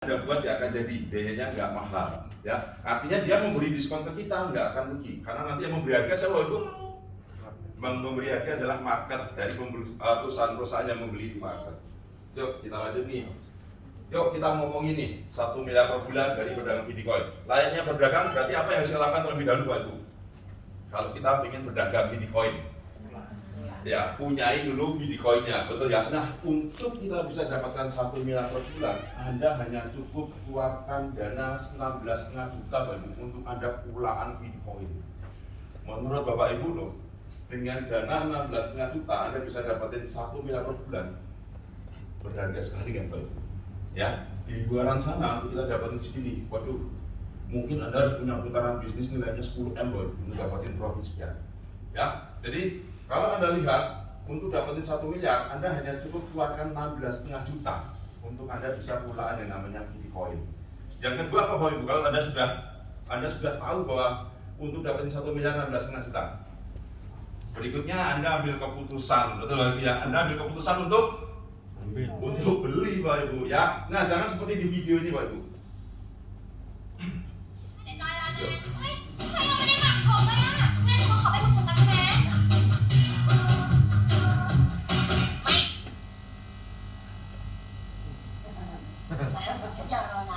Anda buat ya akan jadi, biayanya nggak mahal, ya. Artinya dia memberi diskon ke kita nggak akan rugi, karena nanti yang memberi harga siapa itu? Memberi harga adalah market dari perusahaan-perusahaan yang membeli di market. Yuk kita lanjut nih. Yuk kita ngomong ini 1 miliar per bulan dari perdagangan Bitcoin. Layaknya berdagang berarti apa yang harus dilakukan terlebih dahulu Pak Ibu? Kalau kita ingin berdagang Bitcoin, ya punyai dulu Bitcoinnya, betul ya. Nah untuk kita bisa dapatkan 1 miliar per bulan, Anda hanya cukup keluarkan dana 16,5 juta Pak Ibu untuk Anda pulaan Bitcoin. Menurut Bapak Ibu loh, dengan dana 16,5 juta Anda bisa dapatin 1 miliar per bulan. Berharga sekali kan Pak Ibu? Ya, di luaran sana untuk kita dapatin segini, waduh, mungkin Anda harus punya putaran bisnis nilainya 10 M untuk dapatin profit sekian. Ya, jadi kalau Anda lihat untuk dapatin 1 miliar, Anda hanya cukup keluarkan 16,5 juta untuk Anda bisa pulaan yang namanya Bitcoin. Yang kedua apa Bapak Ibu? Kalau Anda sudah tahu bahwa untuk dapatin 1 miliar 16,5 juta, berikutnya Anda ambil keputusan, betul ya? Anda ambil keputusan untuk beli Pak Ibu ya. Nah jangan seperti di video ini Pak Ibu.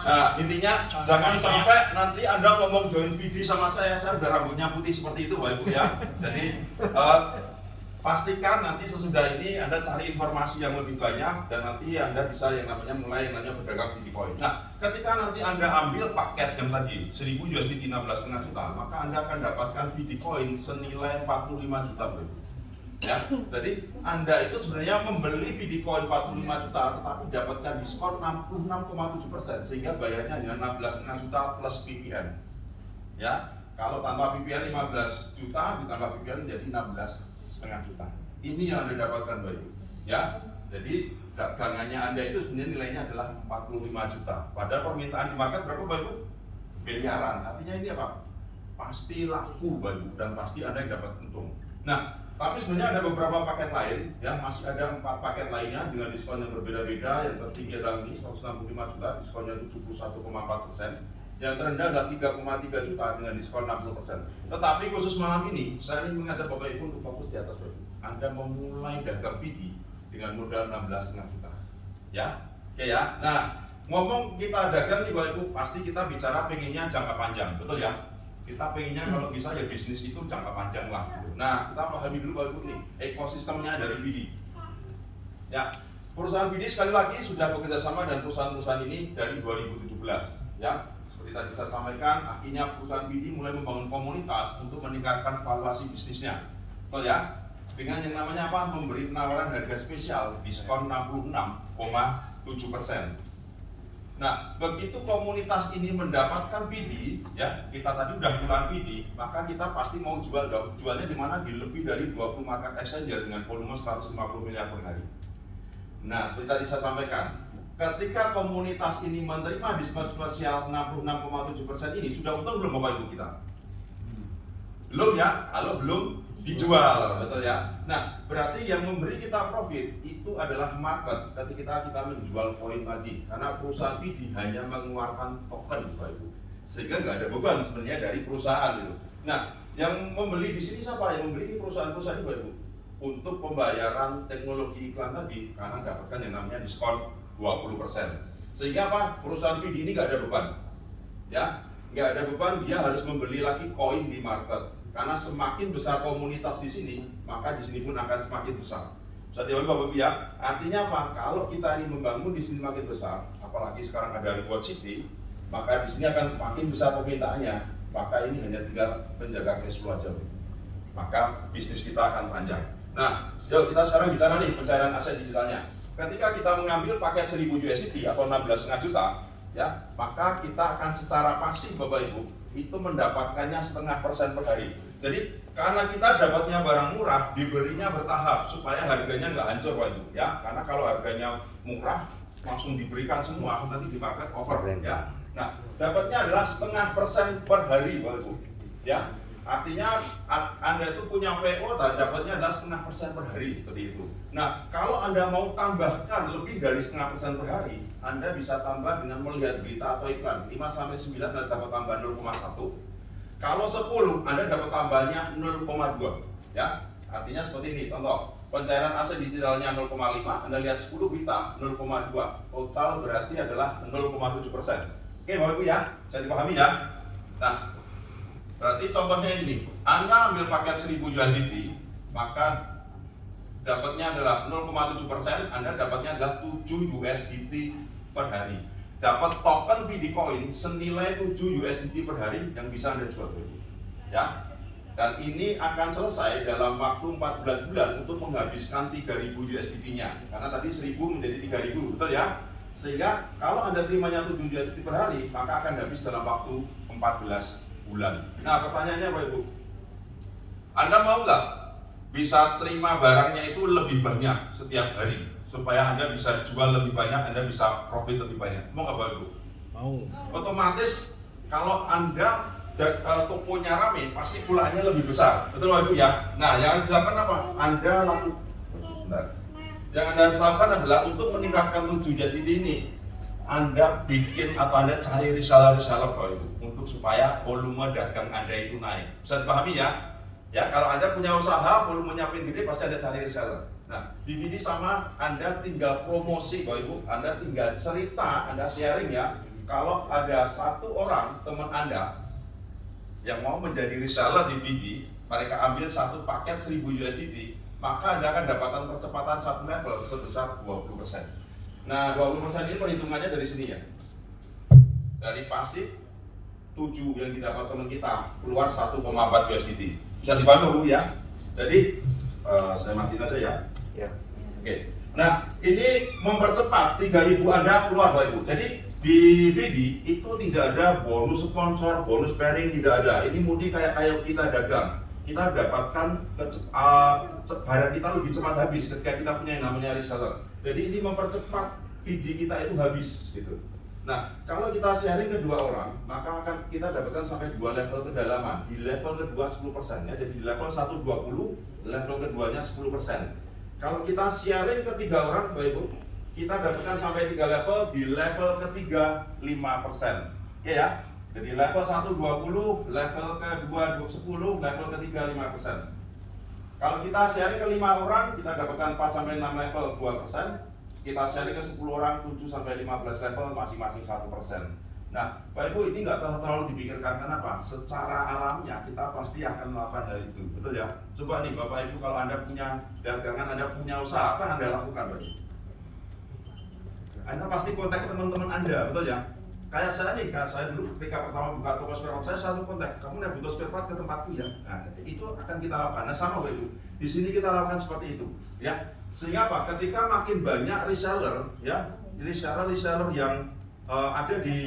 Nah intinya jangan sampai nanti Anda ngomong join video sama saya udah rambutnya putih seperti itu Pak Ibu ya. Jadi pastikan nanti sesudah ini Anda cari informasi yang lebih banyak dan nanti Anda bisa yang namanya berdagang Bitcoin. Nah, ketika nanti Anda ambil paket yang tadi 1000 USDT 16,5 juta, maka Anda akan dapatkan Bitcoin senilai 45 juta, Bro. Ya, jadi Anda itu sebenarnya membeli Bitcoin 45 juta tetapi dapatkan diskon 66,7% sehingga bayarnya hanya 16,5 juta plus PPN. Ya, kalau tanpa PPN 15 juta ditambah PPN menjadi 16,5 juta. Ini yang Anda dapatkan Bapak Ibu. Ya. Jadi dagangannya Anda itu sebenarnya nilainya adalah 45 juta. Padahal permintaan di market berapa Bapak Ibu? Miliaran. Artinya ini apa? Pasti laku Bapak Ibu dan pasti Anda yang dapat untung. Nah, tapi sebenarnya ada beberapa paket lain ya, masih ada 4 paket lainnya dengan diskon yang berbeda-beda. Yang tertinggi adalah ini 165 juta, diskonnya 71,4%. Yang terendah adalah 3,3 juta dengan diskon 60%. Tetapi khusus malam ini, saya ingin mengajak Bapak Ibu untuk fokus di atas Bapak Ibu. Anda memulai dagang VD dengan modal 16,5 juta. Ya, oke ya. Nah, ngomong kita dagang nih Bapak Ibu, pasti kita bicara pengennya jangka panjang, betul ya? Kita pengennya kalau bisa ya bisnis itu jangka panjang lah. Nah, kita pahami dulu Bapak Ibu nih, ekosistemnya dari VD. Ya, perusahaan VD sekali lagi sudah bekerja sama dengan perusahaan-perusahaan ini dari 2017. Ya. Seperti tadi saya sampaikan, akhirnya perusahaan BD mulai membangun komunitas untuk meningkatkan valuasi bisnisnya. Betul ya? Dengan yang namanya apa? Memberi penawaran harga spesial, diskon 66,7%. Nah, begitu komunitas ini mendapatkan BD, ya, kita tadi udah bulan BD, maka kita pasti mau jualnya di mana? Di lebih dari 20 market exchanger dengan volume 150 miliar per hari. Nah, seperti tadi saya sampaikan, ketika komunitas ini menerima diskon spesial 66,7% ini, sudah untung belum Bapak Ibu kita? Belum ya? Kalau belum dijual, betul ya? Nah, berarti yang memberi kita profit itu adalah market ketika kita menjual koin tadi. Karena perusahaan VD hanya mengeluarkan token Bapak Ibu. Sehingga nggak ada beban sebenarnya dari perusahaan itu. Nah, yang membeli di sini siapa? Yang membeli perusahaan-perusahaan ini Bapak Ibu. Untuk pembayaran teknologi iklan tadi, karena dapatkan yang namanya diskon 20%. Sehingga apa? Perusahaan VD ini nggak ada beban. Ya, nggak ada beban, dia harus membeli lagi koin di market. Karena semakin besar komunitas di sini, maka di sini pun akan semakin besar. Bisa dipahami Bapak Ibu ya? Artinya apa? Kalau kita ini membangun di sini makin besar, apalagi sekarang ada reward city, maka di sini akan makin besar permintaannya. Maka ini hanya tinggal menjaga cash flow aja. Maka bisnis kita akan panjang. Nah, yuk kita sekarang bicara nih pencairan aset digitalnya. Ketika kita mengambil paket 1000 USDT atau 16,5 juta, ya, maka kita akan secara pasif Bapak Ibu itu mendapatkannya 0,5% per hari. Jadi karena kita dapatnya barang murah, diberinya bertahap supaya harganya nggak hancur Bapak Ibu, ya. Karena kalau harganya murah langsung diberikan semua, nanti di market over, ya. Nah, dapatnya adalah 0,5% per hari Bapak Ibu, ya. Artinya Anda itu punya PO dan dapatnya adalah 0,5% per hari seperti itu. Nah, kalau Anda mau tambahkan lebih dari 0,5% per hari, Anda bisa tambah dengan melihat berita atau iklan. 5 sampai 9 Anda dapat tambah 0,1. Kalau 10 Anda dapat tambahnya 0,2. Ya, artinya seperti ini. Contoh, pencairan aset digitalnya 0,5, Anda lihat 10 berita 0,2. Total berarti adalah 0,7%. Oke, Bapak Ibu ya, bisa dipahami ya. Nah, berarti contohnya ini, Anda ambil paket 1000 USDT, maka dapatnya adalah 0,7%, Anda dapatnya adalah 7 USDT per hari. Dapat token Videocoin senilai 7 USDT per hari yang bisa Anda jual. Ya. Dan ini akan selesai dalam waktu 14 bulan untuk menghabiskan 3000 USDT-nya. Karena tadi 1000 menjadi 3000, betul ya? Sehingga kalau Anda terimanya 7 USDT per hari, maka akan habis dalam waktu 14 bulan. Nah, pertanyaannya Bapak Ibu, Anda mau nggak bisa terima barangnya itu lebih banyak setiap hari supaya Anda bisa jual lebih banyak, Anda bisa profit lebih banyak? Mau nggak Bapak Ibu? Mau. Otomatis kalau Anda tokonya rame, pasti pulangnya lebih besar, betul Bapak Ibu ya? Nah, yang harus dilakukan apa? Anda lakukan. Yang Anda harus lakukan adalah untuk meningkatkan 7 USDT ini, Anda bikin atau Anda cari reseller-reseller Bapak Ibu untuk supaya volume dagang Anda itu naik. Bisa dipahami ya? Ya, kalau Anda punya usaha, volumenya makin gede, pasti Anda cari reseller. Nah, DVD sama Anda tinggal promosi Bapak Ibu, Anda tinggal cerita, Anda sharing ya. Kalau ada satu orang teman Anda yang mau menjadi reseller di DVD, mereka ambil satu paket 1000 USDT, maka Anda akan dapatkan percepatan satu level sebesar 20%. Nah, 20% ini perhitungannya dari sini ya. Dari pasif 7 yang didapat teman kita, keluar 1,4 USDT. Bisa dipahami Bu ya? Jadi, saya matiin aja ya. Ya. Oke. Nah, ini mempercepat 3000 Anda keluar Bapak Ibu. Jadi di VD itu tidak ada bonus sponsor, bonus pairing, tidak ada. Ini murni kayak kita dagang. Kita dapatkan barang kita lebih cepat habis ketika kita punya yang namanya reseller. Jadi ini mempercepat VD kita itu habis gitu. Nah, kalau kita sharing ke 2 orang, maka akan kita dapatkan sampai 2 level kedalaman. Di level kedua 10% ya. Jadi di level 1 20, level keduanya 10%. Kalau kita sharing ke 3 orang, Bapak Ibu, kita dapatkan sampai 3 level, di level ketiga 5%. Oke ya. Jadi level 1 20, level kedua 10, level ketiga 5%. Kalau kita sharing ke 5 orang, kita dapatkan 4 sampai 6 level 2%. Kita sharing ke 10 orang 7 sampai 15 level masing-masing 1%. Nah, Bapak Ibu, ini nggak terlalu dipikirkan. Kenapa? Secara alamnya kita pasti akan melakukan hal itu, betul ya? Coba nih Bapak Ibu, kalau Anda punya dagangan, Anda punya usaha, apa yang Anda lakukan Bapak Ibu? Anda pasti kontak teman-teman Anda, betul ya? Kayak saya nih, saya dulu ketika pertama buka toko spare part, saya selalu kontak, kamu udah butuh spare part ke tempatku ya? Nah, itu akan kita lakukan. Nah, sama Bapak Ibu, di sini kita lakukan seperti itu, ya. Sehingga apa? Ketika makin banyak reseller, ya, reseller yang ada di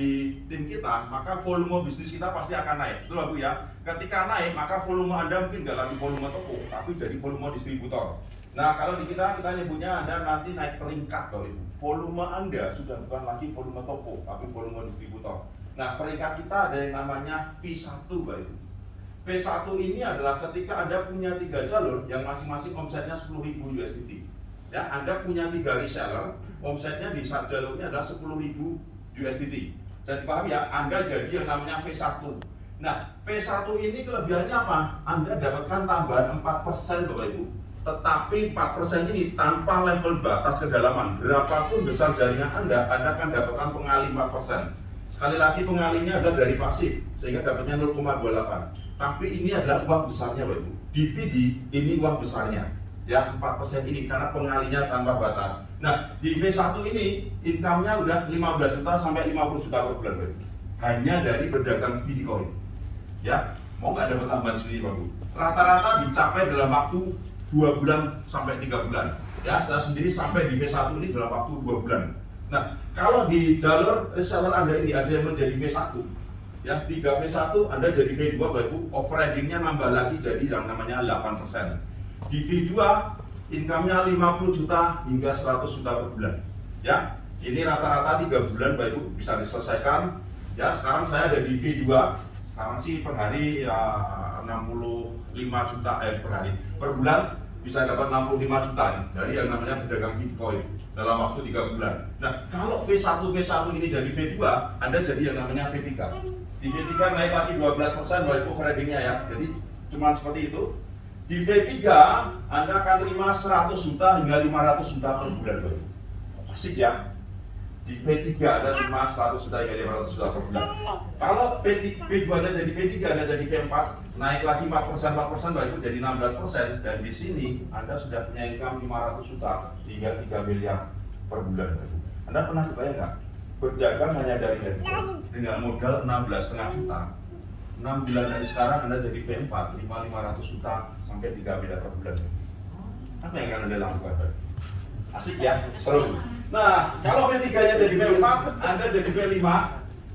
tim kita, maka volume bisnis kita pasti akan naik, betul Bapak ya? Ketika naik, maka volume Anda mungkin nggak lagi volume toko, tapi jadi volume distributor. Nah, kalau di kita nyebutnya Anda nanti naik peringkat Bapak Ibu. Volume Anda sudah bukan lagi volume toko, tapi volume distributor. Nah, peringkat kita ada yang namanya V1 Bapak Ibu. V1 ini adalah ketika Anda punya 3 jalur yang masing-masing omsetnya 10.000 USDT. Ya, Anda punya 3 reseller, omsetnya di satu jalurnya adalah 10.000 USDT. Jadi paham ya, Anda jadi yang namanya V1. Nah, V1 ini kelebihannya apa? Anda dapatkan tambahan 4% Bapak Ibu. Tetapi 4% ini tanpa level batas kedalaman. Berapapun besar jaringan Anda akan dapatkan pengali 4%. Sekali lagi pengalinya adalah dari pasif, sehingga dapatnya 0,28. Tapi ini adalah uang besarnya Bapak Ibu. DVD ini uang besarnya. Ya, 4% ini karena pengalinya tanpa batas. Nah, di V1 ini income-nya udah 15 juta sampai 50 juta per bulan Bapak Ibu. Hanya dari berdagang Videocoin. Ya, mau nggak dapat tambahan sendiri Bapak Ibu? Rata-rata dicapai dalam waktu 2 bulan sampai 3 bulan. Ya, saya sendiri sampai di V1 ini dalam waktu 2 bulan. Nah, kalau di jalur reseller Anda ini ada yang menjadi V1, ya 3 V1 Anda jadi V2 Bapak Ibu, overheading-nya nambah lagi jadi yang namanya 8%. Di V2 income-nya 50 juta hingga 100 juta per bulan. Ya, ini rata-rata 3 bulan Bapak Ibu bisa diselesaikan. Ya, sekarang saya ada di V2. Sekarang sih per hari ya 65 juta per hari. Per bulan bisa dapat 65 juta nih, dari yang namanya pedagang Bitcoin dalam waktu 3 bulan. Nah, kalau V1 ini jadi V2, Anda jadi yang namanya V3. Di V3 naik lagi 12% Bapak Ibu tradingnya ya. Jadi cuma seperti itu. Di V3 Anda akan terima 100 juta hingga 500 juta per bulan Bapak Ibu. Asik ya. Di V3 Anda terima 100 juta hingga 500 juta per bulan. Kalau V2 Anda jadi V3, Anda jadi V4, naik lagi 4% Bapak Ibu jadi 16%, dan di sini Anda sudah punya income 500 juta hingga 3 miliar per bulan Bapak Ibu. Anda pernah kebayang nggak? Berdagang hanya dari handphone dengan modal 16,5 juta. 6 bulan dari sekarang Anda jadi V4, 500 juta sampai 3 miliar per bulan. Apa yang akan Anda lakukan Bapak Ibu? Asik ya, seru. Nah, kalau V3-nya jadi V4, Anda jadi V5.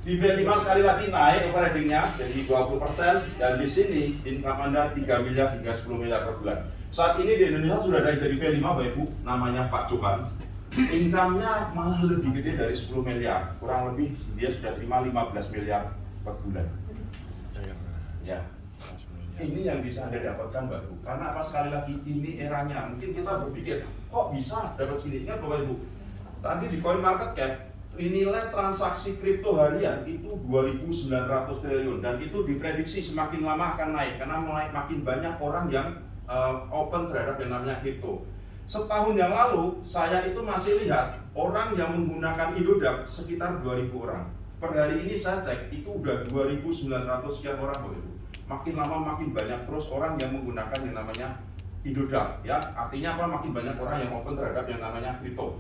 Di V5 sekali lagi naik overheading-nya jadi 20%, dan di sini income Anda 3 miliar hingga 10 miliar per bulan. Saat ini di Indonesia sudah ada yang jadi V5 Bapak Ibu, namanya Pak Johan. Income-nya malah lebih gede dari 10 miliar. Kurang lebih dia sudah terima 15 miliar per bulan. Ya. Ini yang bisa Anda dapatkan Bapak Ibu. Karena apa, sekali lagi ini eranya. Mungkin kita berpikir, kok bisa dapat segini? Ingat Bapak Ibu, tadi di Coin Market Cap nilai transaksi kripto harian itu 2.900 triliun, dan itu diprediksi semakin lama akan naik karena mulai makin banyak orang yang open terhadap yang namanya kripto. Setahun yang lalu saya itu masih lihat orang yang menggunakan Indodax sekitar 2.000 orang. Per hari ini saya cek itu udah 2.900 sekian orang Bapak Ibu. Makin lama makin banyak terus orang yang menggunakan yang namanya Indodax, ya. Artinya apa? Makin banyak orang yang open terhadap yang namanya kripto.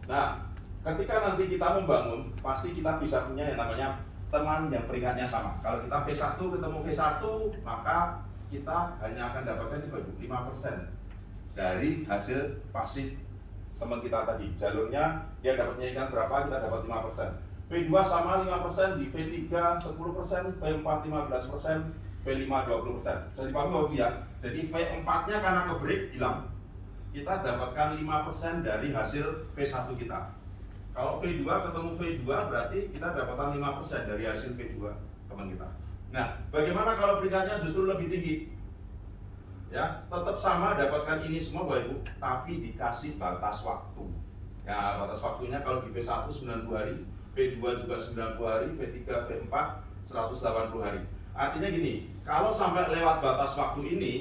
Nah, ketika nanti kita membangun, pasti kita bisa punya yang namanya teman yang peringkatnya sama. Kalau kita V1 ketemu V1, maka kita hanya akan dapatkan 5% dari hasil pasif teman kita tadi. Jalurnya dia dapatnya ikan berapa, kita dapat 5%. V2 sama 5%, di V3 10%, V4 15%, V5 20%. Jadi paham Bapak ya? Jadi V4-nya karena ke-break hilang. Kita dapatkan 5% dari hasil V1 kita. Kalau V2 ketemu V2 berarti kita dapatkan 5% dari hasil V2 teman kita. Nah, bagaimana kalau peringkatnya justru lebih tinggi? Ya, tetap sama dapatkan ini semua Bapak Ibu, tapi dikasih batas waktu. Ya, batas waktunya kalau di V1 90 hari, V2 juga 90 hari, V3, V4 180 hari. Artinya gini, kalau sampai lewat batas waktu ini,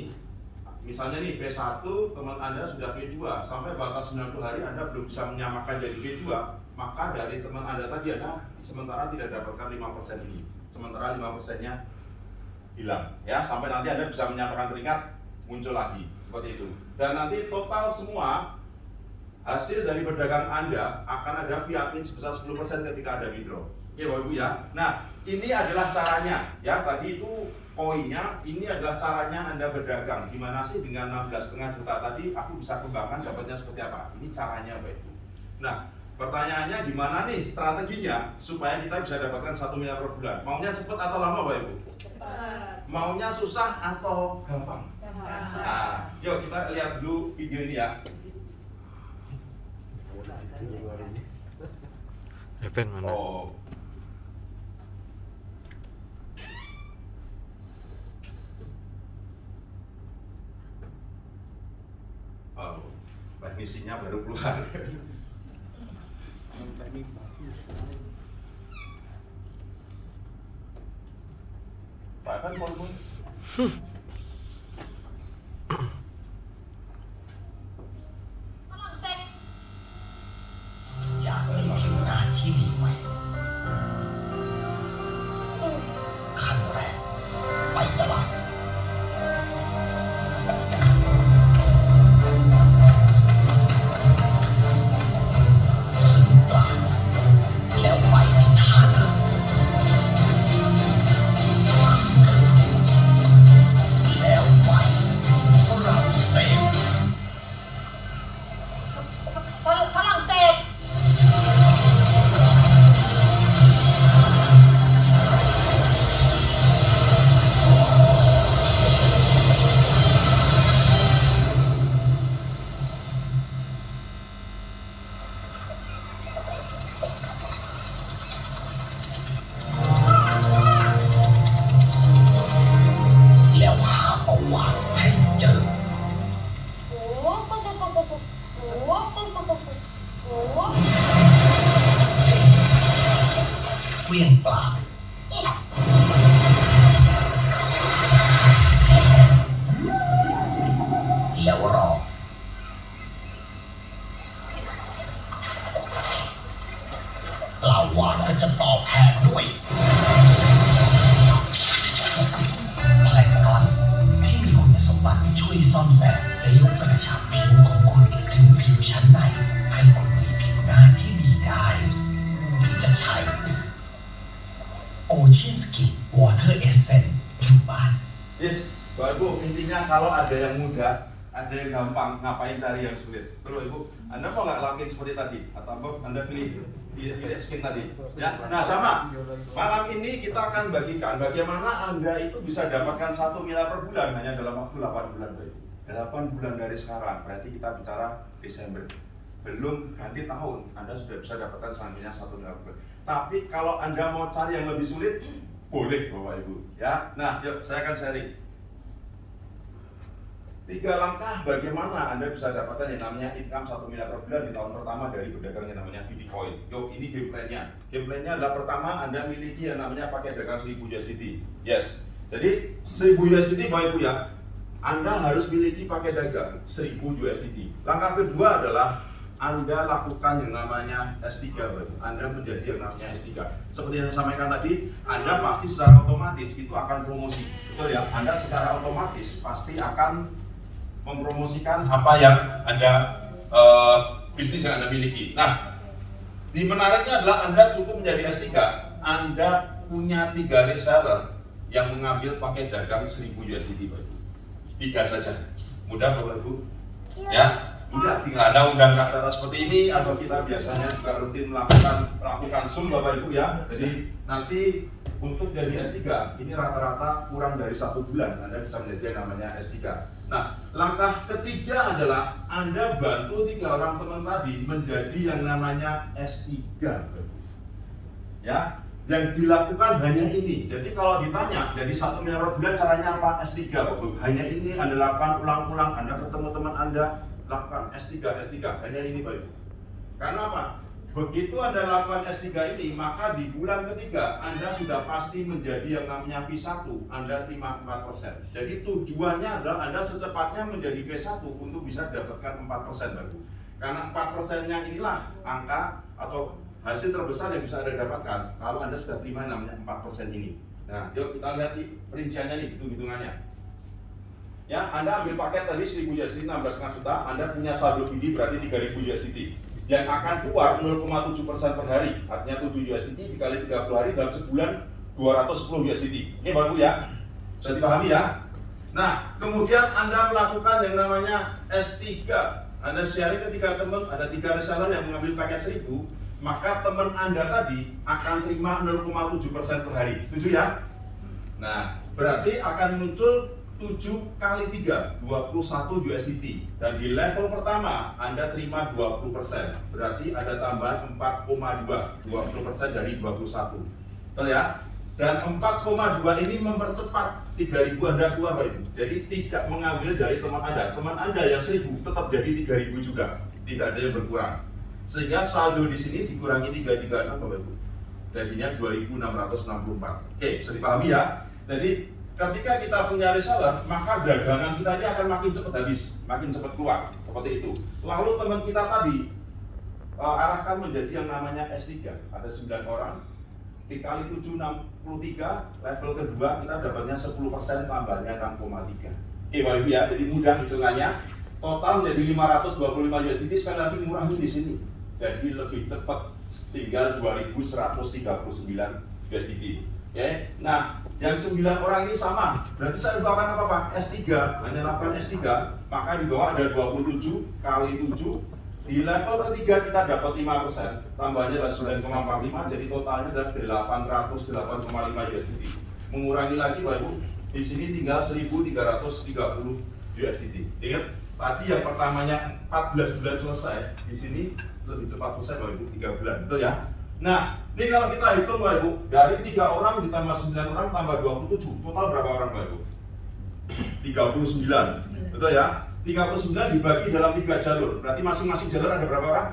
misalnya nih V1 teman Anda sudah V2, sampai batas 90 hari Anda belum bisa menyamakan jadi V2, maka dari teman Anda tadi Anda sementara tidak dapatkan 5% ini. Sementara 5%-nya hilang. Ya, sampai nanti Anda bisa menyamakan peringkat, muncul lagi seperti itu. Dan nanti total semua hasil dari perdagangan Anda akan ada via admin sebesar 10% ketika Anda withdraw. Ya Bapak Ibu ya. Nah, ini adalah caranya ya. Tadi itu poinnya, ini adalah caranya Anda berdagang. Gimana sih dengan 16,5 juta tadi aku bisa kembangkan dapatnya seperti apa? Ini caranya Bapak Ibu. Nah, pertanyaannya gimana nih strateginya supaya kita bisa dapatkan 1 miliar per bulan? Maunya cepat atau lama Bapak Ibu? Cepat. Maunya susah atau gampang? Nah, yuk kita lihat dulu video ini ya. Mana? Oh. Oh, teknisinya baru keluar. Pak Evan volume. เฟี้ยงปลาแล้วรอปลาวาฬก็จะตอบแทนด้วยแพลงก์ตอนที่มีคุณสมบัติช่วยซ่อมแซมและยกกระชับผิวของคุณถึงผิวชั้นในให้คุณมีผิวหน้าที่ดีได้หรือจะใช้Ocean Skin Water Essence อยู่บ้าน Yes, Bapak Ibu, intinya kalau ada yang mudah, ada yang gampang, ngapain cari yang sulit? Betul Ibu, Anda mau nggak lakuin seperti tadi? Atau Anda pilih skin tadi? Ya, nah sama. Malam ini kita akan bagikan bagaimana Anda itu bisa dapatkan 1 miliar per bulan hanya dalam waktu 8 bulan Bapak Ibu. 8 bulan dari sekarang, berarti kita bicara Desember. Belum ganti tahun, Anda sudah bisa dapatkan selanjutnya 1 miliar per bulan. Tapi kalau Anda mau cari yang lebih sulit, boleh Bapak Ibu. Ya, nah yuk saya akan sharing 3 langkah bagaimana Anda bisa dapatkan yang namanya income 1 miliar per bulan di tahun pertama dari berdagang yang namanya Bitcoin. Yuk, ini game plan-nya. Game plan-nya adalah pertama Anda miliki yang namanya pakai dagang 1000 USDT. Yes. Jadi 1000 USDT Bapak Ibu ya. Anda harus miliki pakai dagang 1000 USDT. Langkah kedua adalah Anda lakukan yang namanya S3 Bapak Ibu. Anda menjadi yang namanya S3. Seperti yang saya sampaikan tadi, Anda pasti secara otomatis itu akan promosi. Betul ya? Anda secara otomatis pasti akan mempromosikan apa yang Anda bisnis yang Anda miliki. Nah, di menariknya adalah Anda cukup menjadi S3, Anda punya 3 reseller yang mengambil pakai dagang 1000 USDT Bapak Ibu. 3 saja. Mudah Bapak Ibu? Ya, mudah. Tinggal Anda undang acara seperti ini atau kita biasanya juga rutin melakukan Zoom Bapak Ibu ya. Jadi nanti untuk jadi S3 ini rata-rata kurang dari 1 bulan Anda bisa menjadi yang namanya S3. Nah, langkah ketiga adalah Anda bantu 3 orang teman tadi menjadi yang namanya S3. Ya, yang dilakukan hanya ini. Jadi kalau ditanya, jadi 1 miliar per bulan caranya apa? S3. Hanya ini Anda lakukan ulang-ulang, Anda ketemu teman Anda, lakukan S3, hanya ini Bapak Ibu. Karena apa? Begitu Anda lakukan S3 ini, maka di bulan ketiga Anda sudah pasti menjadi yang namanya V1, Anda terima 4%. Jadi tujuannya adalah Anda secepatnya menjadi V1 untuk bisa dapatkan 4% Bapak Ibu. Karena 4%-nya inilah angka atau hasil terbesar yang bisa Anda dapatkan kalau Anda sudah terima yang namanya 4% ini. Nah, yuk kita lihat di perinciannya nih, hitung-hitungannya. Ya, Anda ambil paket tadi 1000 USDT 16,5 juta, Anda punya saldo BD berarti 3000 USDT. Yang akan keluar 0,7% per hari, artinya 7 USDT dikali 30 hari dalam sebulan 210 USDT. Ini bagus ya, bisa dipahami ya. Nah, kemudian Anda melakukan yang namanya S3. Anda sharing ke 3 teman, ada 3 reseller yang mengambil paket 1000, maka teman Anda tadi akan terima 0,7% per hari. Setuju ya? Nah, berarti akan muncul 7 kali 3, 21 USDT. Dan di level pertama, Anda terima 20%. Berarti ada tambahan 4,2, 20% dari 21. Betul ya? Dan 4,2 ini mempercepat 3000 Anda keluar Bapak Ibu. Jadi tidak mengambil dari teman Anda. Teman Anda yang 1000 tetap jadi 3000 juga. Tidak ada yang berkurang. Sehingga saldo di sini dikurangi 336 Bapak Ibu. Jadinya 2664. Oke, bisa dipahami ya? Jadi ketika kita punya reseller, maka dagangan kita ini akan makin cepat habis, makin cepat keluar, seperti itu. Lalu teman kita tadi arahkan menjadi yang namanya S3, ada 9 orang, dikali 7, 63, level kedua kita dapatnya 10%, tambahnya 6,3. Bapak Ibu ya, jadi mudah hitungannya. Total menjadi 525 USDT, sekali lagi ngurangin di sini. Jadi lebih cepat, tinggal 2139 USDT. Oke, nah yang 9 orang ini sama, berarti saya harus lakukan apa Pak? S3, hanya lakukan S3, maka di bawah ada 27 kali 7. Di level ketiga kita dapat 5%, tambahnya adalah 9,45, jadi totalnya adalah 808,5 USDT. Mengurangi lagi Bapak Ibu, di sini tinggal 1330 USDT. Ingat, tadi yang pertamanya 14 bulan selesai, di sini lebih cepat selesai Bapak Ibu, 3 bulan, betul ya? Nah, ini kalau kita hitung Bapak Ibu, dari 3 orang ditambah 9 orang tambah 27, total berapa orang Bapak Ibu? 39, betul ya? 39 dibagi dalam 3 jalur, berarti masing-masing jalur ada berapa orang?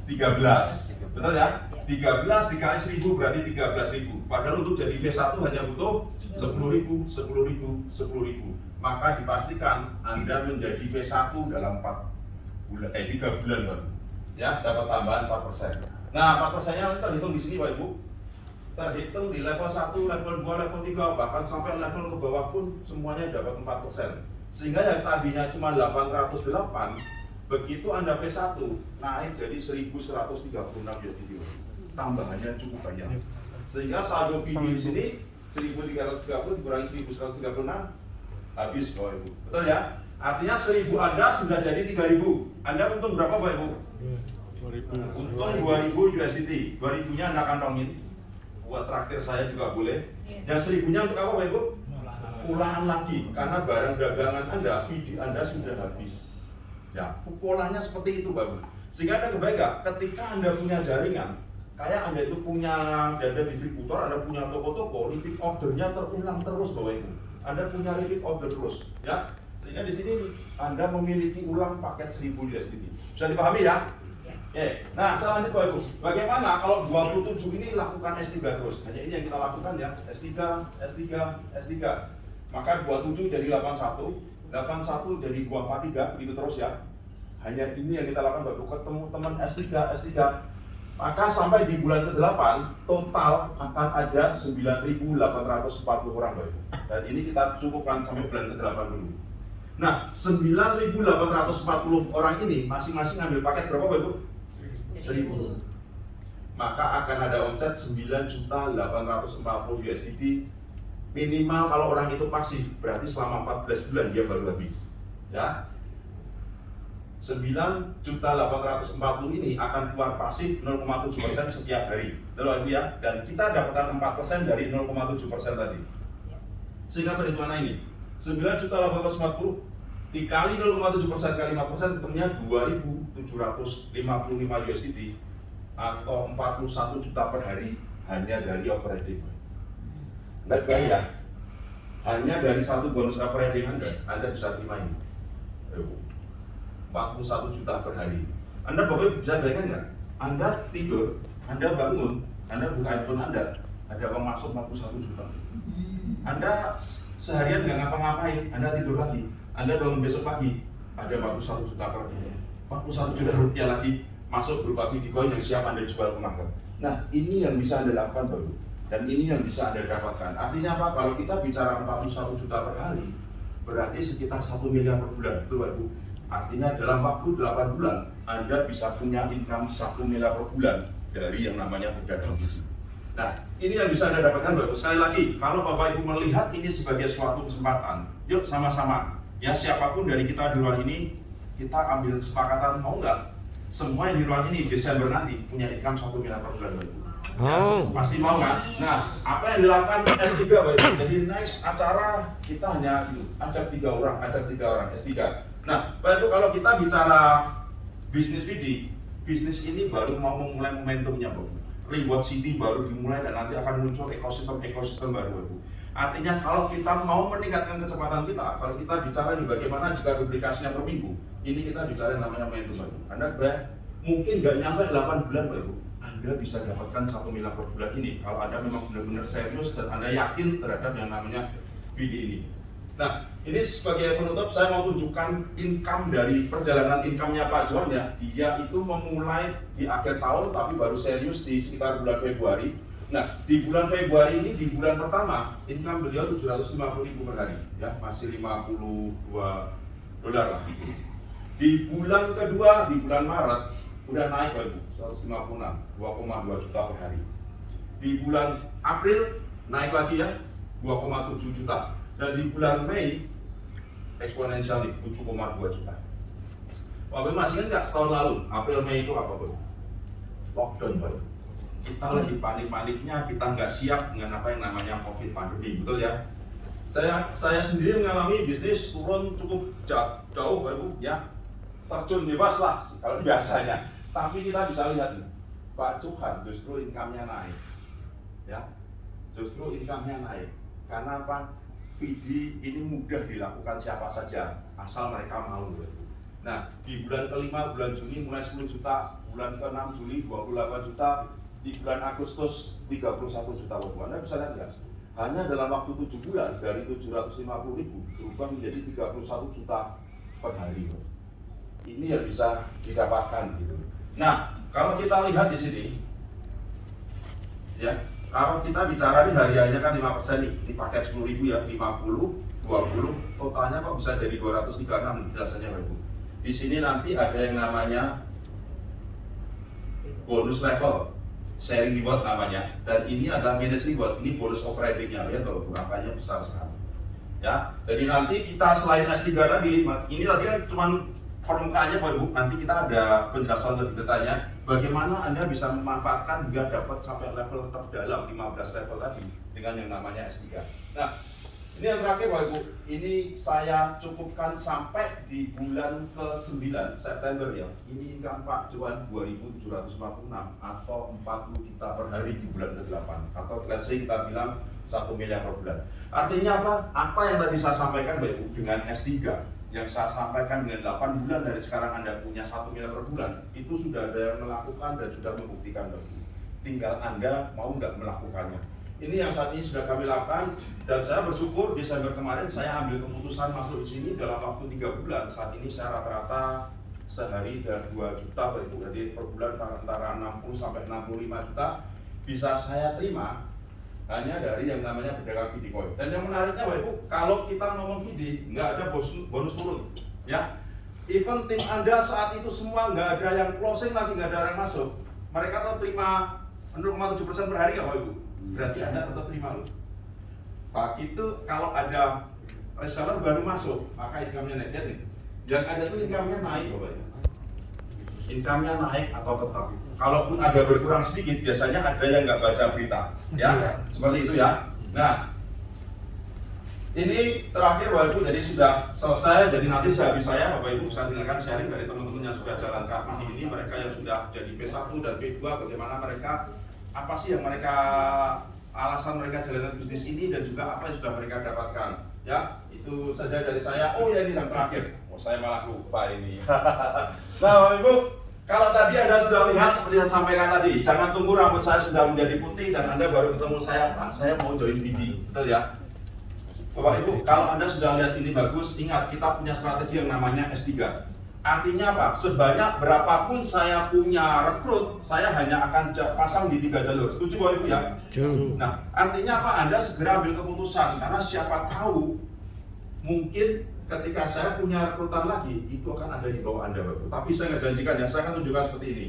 13, betul ya? 13 13 dikali 1000 berarti 13.000. Padahal untuk jadi V1 hanya butuh 10.000, 10.000, 10.000. Maka dipastikan Anda menjadi V1 dalam 3 bulan, Pak. Ya, dapat tambahan 4%. Nah, 4%-nya nanti terhitung di sini, Pak Ibu. Terhitung di level 1, level 2, level 3, bahkan sampai level ke bawah pun semuanya dapat 4%. Sehingga yang tadinya cuma 808, begitu Anda V1 naik jadi 1136 USD. Tambahannya cukup banyak. Sehingga saldo VD di sini 1330 dikurangi 1136 habis, Bapak Ibu. Betul ya? Artinya 1000 Anda sudah jadi 3000. Anda untung berapa, Bapak Ibu? 2000. Untung 2000 USD. 2000-nya Anda kantongin. Buat traktir saya juga boleh. Yang 1000-nya untuk apa, Bapak Ibu? Pulaan lagi, karena barang dagangan Anda, VD Anda sudah habis. Ya, polanya seperti itu, Bapak. Sehingga Anda kebayang, ketika Anda punya jaringan, kayak Anda itu punya ada distributor, Anda punya toko-toko, repeat ordernya terulang terus, Bapak Ibu. Anda punya repeat order terus, ya. Sehingga di sini Anda memiliki ulang paket 1000 USD. Bisa dipahami ya? Oke. Nah, selanjutnya Bapak Ibu, bagaimana kalau 27 ini lakukan S3 terus? Hanya ini yang kita lakukan ya, S3, S3, S3. Maka 27 jadi 81, 81 jadi 243, begitu terus ya. Hanya ini yang kita lakukan Bapak Ibu, ketemu teman S3, S3. Maka sampai di bulan ke-8, total akan ada 9.840 orang Bapak Ibu. Dan ini kita cukupkan sampai bulan ke-8 dulu. Nah, 9.840 orang ini masing-masing ambil paket berapa Bapak Ibu? 1000. Maka akan ada omset 9.840 USD. Minimal kalau orang itu pasif, berarti selama 14 bulan dia baru habis. Ya. 9.840 ini akan keluar pasif 0,7% setiap hari. Betul Ibu ya? Dan kita dapatkan 4% dari 0,7% tadi. Sehingga perhitungan ini 9.840 dikali 0,7% kali 4% ketemunya 2.755 USD atau 41 juta per hari hanya dari overheading. Nggak bayar. Hanya dari satu bonus overheading Anda bisa terima ini. 41 juta per hari. Anda Bapak bisa bayangkan nggak? Anda tidur, Anda bangun, Anda buka handphone Anda, ada uang masuk 41 juta. Anda seharian nggak ngapa-ngapain, Anda tidur lagi, Anda bangun besok pagi, ada 41 juta per hari. 41 juta rupiah lagi masuk berupa Bitcoin yang siap Anda jual ke market. Nah, ini yang bisa Anda lakukan Bapak. Dan ini yang bisa Anda dapatkan. Artinya apa? Kalau kita bicara 41 juta per hari, berarti sekitar 1 miliar per bulan, betul Bapak Ibu? Artinya dalam waktu 8 bulan, Anda bisa punya income 1 miliar per bulan dari yang namanya berdagang. Nah, ini yang bisa Anda dapatkan Bapak. Sekali lagi, kalau Bapak Ibu melihat ini sebagai suatu kesempatan, yuk sama-sama. Ya, siapapun dari kita di ruang ini, kita ambil kesepakatan, mau nggak? Semua yang di ruang ini Desember nanti punya income 1 miliar per bulan Bapak. Ya, pasti mau kan? Nah, apa yang dilakukan S3 Bapak Ibu? Jadi next acara kita hanya ajak 3 orang S3. Nah, Bapak Ibu, kalau kita bicara bisnis VD, bisnis ini baru mau memulai momentumnya, Bapak. Reward City baru dimulai dan nanti akan muncul ekosistem baru, Bapak. Artinya kalau kita mau meningkatkan kecepatan kita, kalau kita bicara nih bagaimana jika duplikasinya per minggu, ini kita bicara yang namanya momentum, Bapak. Anda mungkin nggak nyampe 8 bulan, Bapak. Anda bisa dapatkan 1 miliar per bulan ini kalau Anda memang benar-benar serius dan Anda yakin terhadap yang namanya VD ini. Nah, ini sebagai penutup saya mau tunjukkan income dari perjalanan income-nya Pak Johan ya. Dia itu memulai di akhir tahun tapi baru serius di sekitar bulan Februari. Nah, di bulan Februari ini di bulan pertama income beliau 750.000 per hari ya, masih 52 dolar lah. Di bulan kedua di bulan Maret udah naik Pak Ibu, 156, 2,2 juta per hari. Di bulan April naik lagi ya, 2,7 juta. Dan di bulan Mei eksponensial nih, 7,2 juta. Bapak masih ingat nggak setahun lalu, April Mei itu apa Pak? Lockdown Pak. Kita lagi panik-paniknya, kita nggak siap dengan apa yang namanya COVID pandemi, betul ya? Saya sendiri mengalami bisnis turun cukup jauh Pak Ibu ya, terjun bebas lah kalau biasanya. Tapi kita bisa lihat nih, Pak Johan justru income-nya naik, ya, justru income-nya naik. Karena apa? VD ini mudah dilakukan siapa saja, asal mereka mau. Nah, di bulan kelima, bulan Juni mulai 10 juta, bulan ke-6 Juli 28 juta, di bulan Agustus 31 juta Bapak Ibu. Anda bisa lihat nggak? Hanya dalam waktu 7 bulan dari 750.000 berubah menjadi 31 juta per hari. Ini yang bisa didapatkan gitu. Nah, kalau kita lihat di sini, ya, kalau kita bicara di hariannya kan 5% nih, ini paket 10.000 ya, 50, 20, totalnya kok bisa jadi 236 biasanya Bapak Ibu. Di sini nanti ada yang namanya bonus level, sharing reward namanya, dan ini adalah manage reward, ini bonus overriding-nya ya, kalau angkanya besar sekali. Ya, jadi nanti kita selain S3 tadi, ini tadi kan cuma permukaannya Bapak Ibu, nanti kita ada penjelasan lebih detailnya bagaimana Anda bisa memanfaatkan hingga dapat sampai level terdalam 15 level tadi dengan yang namanya S3. Nah, ini yang terakhir Bapak Ibu, ini saya cukupkan sampai di bulan ke-9 September ya. Ini income Pak Cuan 2.746 atau 40 juta per hari di bulan ke-8, atau let's say kita bilang 1 miliar per bulan. Artinya apa? Apa yang tadi saya sampaikan Bapak Ibu dengan S3 yang saya sampaikan dengan 8 bulan dari sekarang Anda punya 1 miliar per bulan, itu sudah ada yang melakukan dan sudah membuktikan Bapak Ibu. Tinggal Anda mau nggak melakukannya. Ini yang saat ini sudah kami lakukan, dan saya bersyukur Desember kemarin saya ambil keputusan masuk di sini dalam waktu 3 bulan. Saat ini saya rata-rata sehari dari 2 juta Bapak Ibu, jadi per bulan antara 60 sampai 65 juta bisa saya terima hanya dari yang namanya pedagang VD Coin. Dan yang menariknya Bapak Ibu, kalau kita ngomong VD nggak ada bonus turun ya. Even tim Anda saat itu semua nggak ada yang closing lagi, nggak ada yang masuk, mereka tetap terima 0,7% per hari nggak Bapak Ibu? Berarti Anda tetap terima loh. Pak, itu kalau ada reseller baru masuk, maka income-nya naik. Lihat nih, yang ada tuh income-nya naik Bapak Ibu. Income-nya naik atau tetap. Kalaupun ada berkurang sedikit, biasanya ada yang nggak baca berita, ya, seperti itu ya. Nah, ini terakhir Bapak Ibu, jadi sudah selesai. Jadi nanti sehabis saya Bapak Ibu bisa dengarkan sharing dari teman-teman yang sudah jalan ke APD ini, mereka yang sudah jadi P1 dan P2, bagaimana mereka, apa sih yang mereka, alasan mereka jalankan bisnis ini, dan juga apa yang sudah mereka dapatkan. Ya, itu saja dari saya. Oh ya, ini yang terakhir. Oh, saya malah lupa ini. Nah Bapak Ibu, kalau tadi Anda sudah lihat seperti yang saya sampaikan tadi, jangan tunggu rambut saya sudah menjadi putih dan Anda baru ketemu saya, Pak, saya mau join BD, betul ya? Bapak Ibu, kalau Anda sudah lihat ini bagus, ingat kita punya strategi yang namanya S3. Artinya apa? Sebanyak berapapun saya punya rekrut, saya hanya akan pasang di 3 jalur. Setuju Bapak Ibu ya? Nah, artinya apa? Anda segera ambil keputusan, karena siapa tahu mungkin ketika saya punya rekrutan lagi, itu akan ada di bawah Anda Bapak Ibu. Tapi saya nggak janjikan ya, saya akan tunjukkan seperti ini.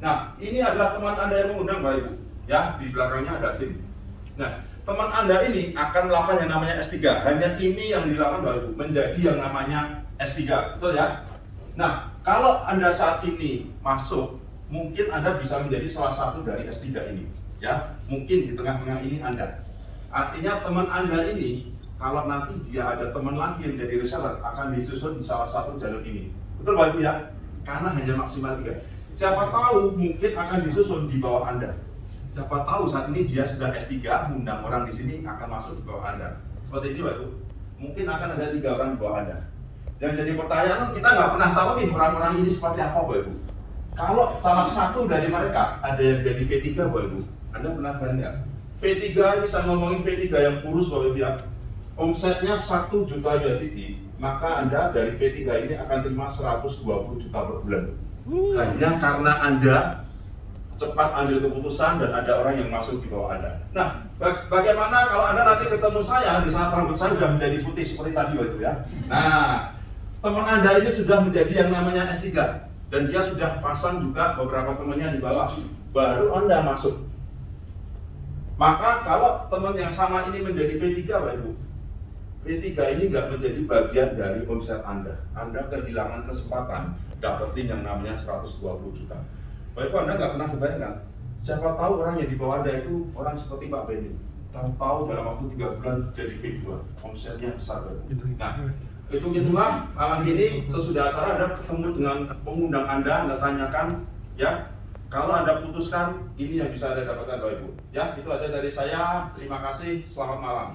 Nah, ini adalah teman Anda yang mengundang Bapak Ibu. Ya, di belakangnya ada tim. Nah, teman Anda ini akan melakukan yang namanya S3. Hanya ini yang dilakukan Bapak Ibu, menjadi yang namanya S3. Betul ya? Nah, kalau Anda saat ini masuk, mungkin Anda bisa menjadi salah satu dari S3 ini. Ya, mungkin di tengah-tengah ini Anda. Artinya teman Anda ini, kalau nanti dia ada teman lagi yang jadi reseller, akan disusun di salah satu jalur ini. Betul Bapak Ibu ya? Karena hanya maksimal 3. Siapa tahu mungkin akan disusun di bawah Anda. Siapa tahu saat ini dia sudah S3, mengundang orang di sini akan masuk di bawah Anda. Seperti ini Bapak Ibu. Mungkin akan ada 3 orang di bawah Anda. Yang jadi pertanyaan, kita nggak pernah tahu nih orang-orang ini seperti apa Bapak Ibu. Kalau salah satu dari mereka ada yang jadi V3 Bapak Ibu, Anda pernah bayangkan? V3 ini saya ngomongin V3 yang kurus Bapak Ibu ya. Omsetnya 1 juta USD, maka Anda dari V3 ini akan terima 120 juta per bulan. Hanya karena Anda cepat ambil keputusan dan ada orang yang masuk di bawah Anda. Nah, bagaimana kalau Anda nanti ketemu saya di saat rambut saya sudah menjadi putih seperti tadi Bapak Ibu ya. Nah, teman Anda ini sudah menjadi yang namanya S3 dan dia sudah pasang juga beberapa temannya di bawah. Baru Anda masuk. Maka kalau teman yang sama ini menjadi V3 Bapak Ibu, V3 ini nggak menjadi bagian dari omset Anda. Anda kehilangan kesempatan dapetin yang namanya 120 juta. Bapak Ibu, Anda nggak pernah kebayangkan, siapa tahu orang yang di bawah Anda itu orang seperti Pak Benny. Tahu-tahu dalam waktu 3 bulan jadi V2, omsetnya besar Bapak Ibu. Nah, itulah malam ini sesudah acara Anda ketemu dengan pengundang Anda tanyakan ya, kalau Anda putuskan ini yang bisa Anda dapatkan Bapak Ibu. Ya, itu aja dari saya. Terima kasih. Selamat malam.